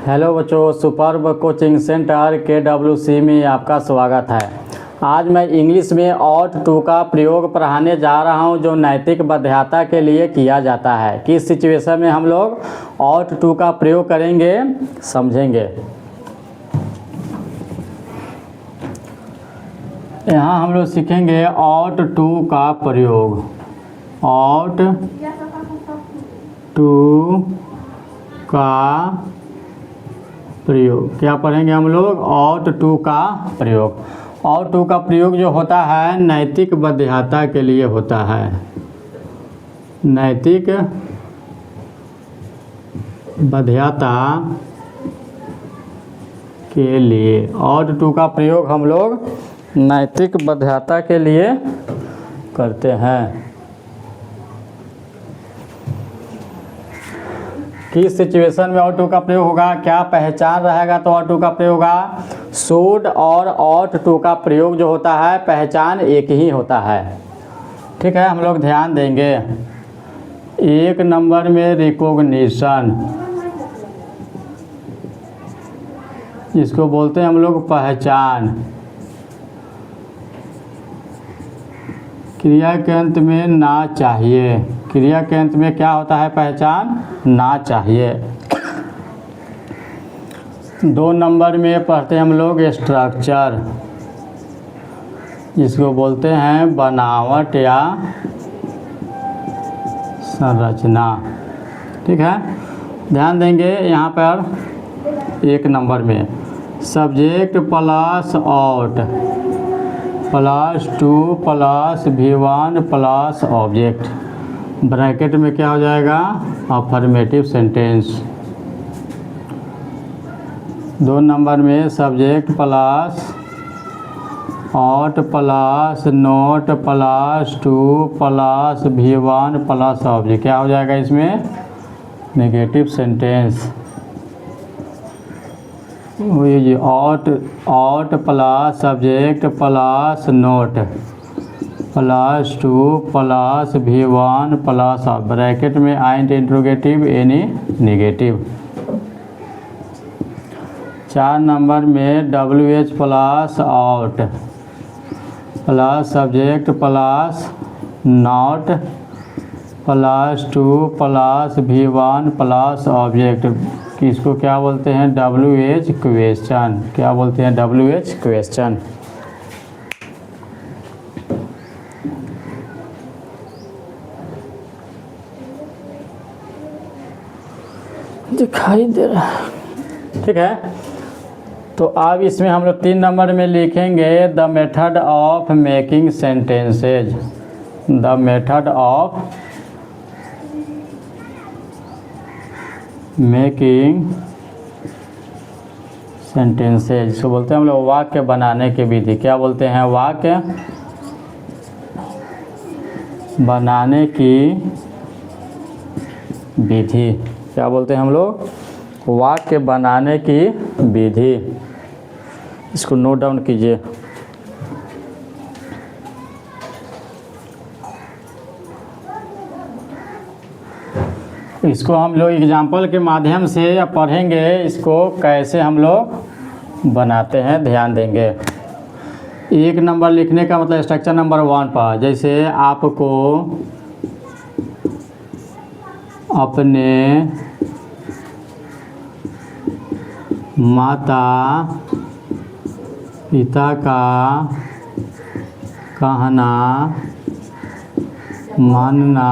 Hello बच्चों, superb coaching centre KWC में आपका स्वागत है। आज मैं इंग्लिश में ought to का प्रयोग पढ़ाने जा रहा हूं, जो नैतिक बाध्यता के लिए किया जाता है। किस सिचुएशन में हम लोग ought to का प्रयोग करेंगे समझेंगे। यहाँ हम लोग सीखेंगे ought to का प्रयोग। ought to का प्रयोग क्या पढ़ेंगे हम लोग? ought to का प्रयोग। ought to का प्रयोग जो होता है नैतिक बाध्यता के लिए होता है। नैतिक बाध्यता के लिए ought to का प्रयोग हम लोग नैतिक बाध्यता के लिए करते हैं। किस सिचुएशन में ought to का प्रयोग होगा? क्या पहचान रहेगा तो ought to का प्रयोग होगा? should और ought to का प्रयोग जो होता है पहचान एक ही होता है। ठीक है, हम लोग ध्यान देंगे। एक नंबर में रिकॉग्निशन, इसको बोलते हैं हम लोग पहचान। क्रिया के अंत में ना चाहिए, क्रिया के अंत में क्या होता है? पहचान ना चाहिए। दो नंबर में पढ़ते हैं हम लोग स्ट्रक्चर, जिसको बोलते हैं बनावट या संरचना। ठीक है, ध्यान देंगे यहाँ पर एक नंबर में subject plus ought plus two plus V1 plus object, bracket में क्या हो जाएगा? Affirmative sentence. दो नंबर में subject plus ought plus note plus two plus V1 plus object, क्या हो जाएगा इसमें? Negative sentence. वही जी ought plus subject plus note plus two plus V1 plus bracket में आइंट इंट्रोगेटिव एनी नेगेटिव। चार नंबर में WH plus ought plus subject plus not plus two plus V1 plus object, किसको क्या बोलते हैं? WH question. क्या बोलते हैं? WH question. दिखाई दे रहा है। ठीक है, तो अब इसमें हम लोग तीन नंबर में लिखेंगे the method of making sentences. The method of making sentences, इसको बोलते हैं हम लोग वाक्य बनाने की विधि। क्या बोलते हैं? वाक्य बनाने की विधि। क्या बोलते हैं हम लोग? वाक्य बनाने की विधि। इसको नोट डाउन कीजिए। इसको हम लोग एग्जाम्पल के माध्यम से पढ़ेंगे, इसको कैसे हम लोग बनाते हैं ध्यान देंगे। एक नंबर लिखने का मतलब स्ट्रक्चर नंबर 1 पर, जैसे आपको अपने माता पिता का कहना मानना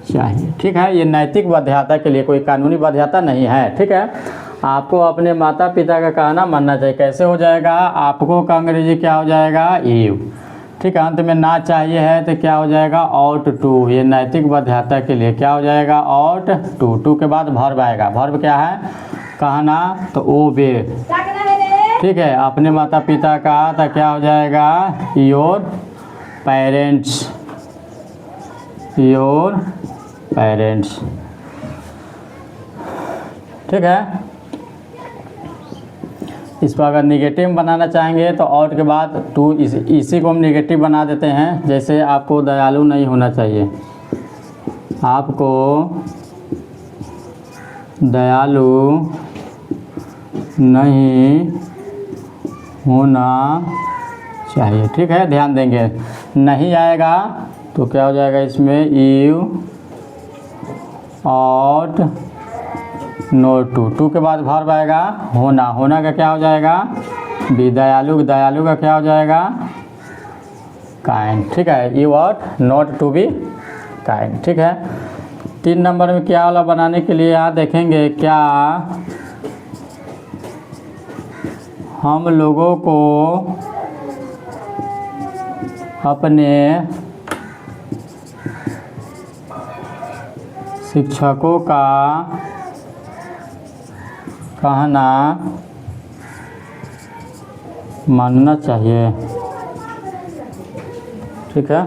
चाहिए। ठीक है, ये नैतिक बाध्यता के लिए, कोई कानूनी बाध्यता नहीं है। ठीक है, आपको अपने माता पिता का कहना मानना चाहिए। कैसे हो जाएगा? आपको का अंग्रेजी क्या हो जाएगा? यू। ठीक है, अंत में ना चाहिए है तो क्या हो जाएगा? ought to। ये नैतिक बाध्यता के लिए क्या हो जाएगा? ought to। टू के बाद वर्ब आएगा। वर्ब क्या है? कहना, तो ओबे। ठीक है, अपने माता पिता का तो क्या हो जाएगा? Your parents. Your parents. ठीक है, इस पर अगर निगेटिव बनाना चाहेंगे तो ought के बाद टू, इसी को हम निगेटिव बना देते हैं। जैसे आपको दयालु नहीं होना चाहिए, आपको दयालु नहीं होना चाहिए। ठीक है, ध्यान देंगे। नहीं आएगा तो क्या हो जाएगा इसमें, यू ऑट नॉट टू के बाद वर्ब आएगा होना, होना का क्या हो जाएगा, बी। दयालु, दयालु का क्या हो जाएगा, काइंड। ठीक है, you ought not to be kind. ठीक है, 3 नंबर में क्या वाला बनाने के लिए यहाँ देखेंगे, क्या हम लोगों को अपने शिक्षकों का कहना मानना चाहिए। ठीक है,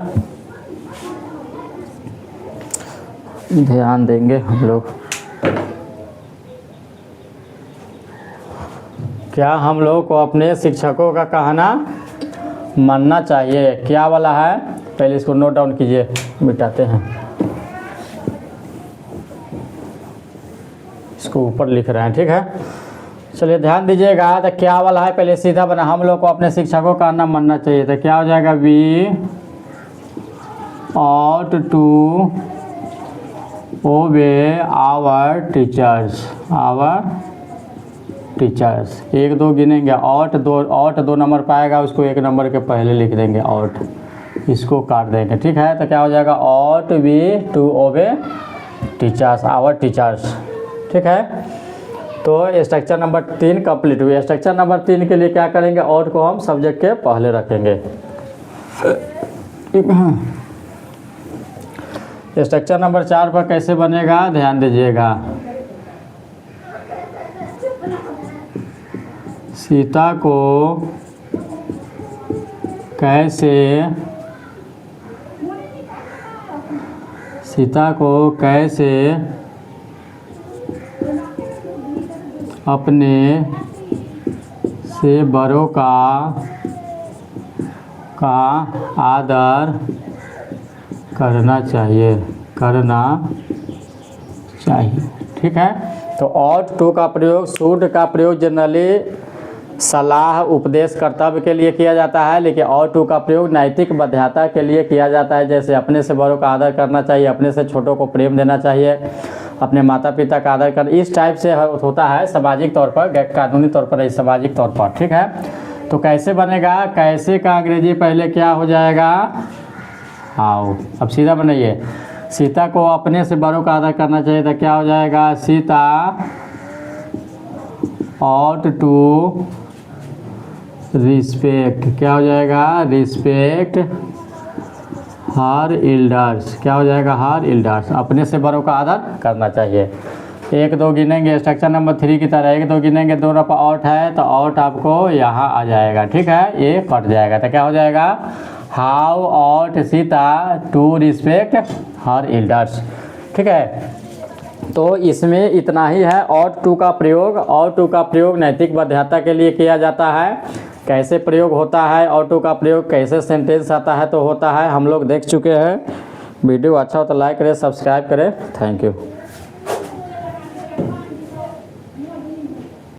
ध्यान देंगे हम लोग। क्या हम लोग को अपने शिक्षकों का कहना मानना चाहिए, क्या वाला है, पहले इसको नोट डाउन कीजिए, मिटाते हैं, इसको ऊपर लिख रहे हैं। ठीक है, चलिए ध्यान दीजिएगा। तो क्या वाला है, पहले सीधा बना, हम लोग को अपने शिक्षकों का कहना मानना चाहिए। तो क्या हो जाएगा, we ought to obey our teachers, our teachers. 1 2 गिनेंगे, ought 2 नंबर पाएगा, उसको 1 नंबर के पहले लिख देंगे ought, इसको काट देंगे। ठीक है, तो क्या हो जाएगा, ought we to obey teachers, our teachers। ठीक है, तो स्ट्रक्चर नंबर 3 कंप्लीट हुई। स्ट्रक्चर नंबर 3 के लिए क्या करेंगे, ought को हम सब्जेक्ट के पहले रखेंगे। स्ट्रक्चर नंबर 4 पर कैसे बनेगा, ध्यान दीजिएगा। सीता को कैसे अपने से बड़ों का आदर करना चाहिए। ठीक है, तो ought to का प्रयोग, should का प्रयोग जनरली सलाह, उपदेश, कर्तव्य के लिए किया जाता है, लेकिन ought to का प्रयोग नैतिक बाध्यता के लिए किया जाता है। जैसे अपने से बड़ों का आदर करना चाहिए, अपने से छोटों को प्रेम देना चाहिए, अपने माता पिता का आदर कर, इस टाइप से होता है सामाजिक तौर पर, गैर कानूनी तौर पर, सामाजिक तौर पर। ठीक है, तो कैसे बनेगा, कैसे का अंग्रेजी पहले क्या हो जाएगा, हाउ। अब सीधा बनाइए, सीता को अपने से बड़ों का आदर करना चाहिए, तो क्या हो जाएगा, सीता ought to रिस्पेक्ट, क्या हो जाएगा, रिस्पेक्ट हर एल्डर्स, क्या हो जाएगा, हर एल्डर्स, अपने से बड़ों का आदर करना चाहिए। 1 2 गिनेंगे, स्ट्रक्चर नंबर 3 की तरह 1 2 गिनेंगे, 2 पर ought है तो ought आपको यहाँ आ जाएगा। ठीक है, ये कट जाएगा, तो क्या हो जाएगा, how ought Sita to respect her elders. ठीक है, तो इसमें इतना ही है। ought to का प्रयोग नैतिक बाध्यता के लिए किया जाता है। कैसे प्रयोग होता है, ought to का प्रयोग कैसे सेंटेंस आता है, तो होता है, हम लोग देख चुके हैं। वीडियो अच्छा हो तो लाइक करें, सब्सक्राइब करें। Thank you.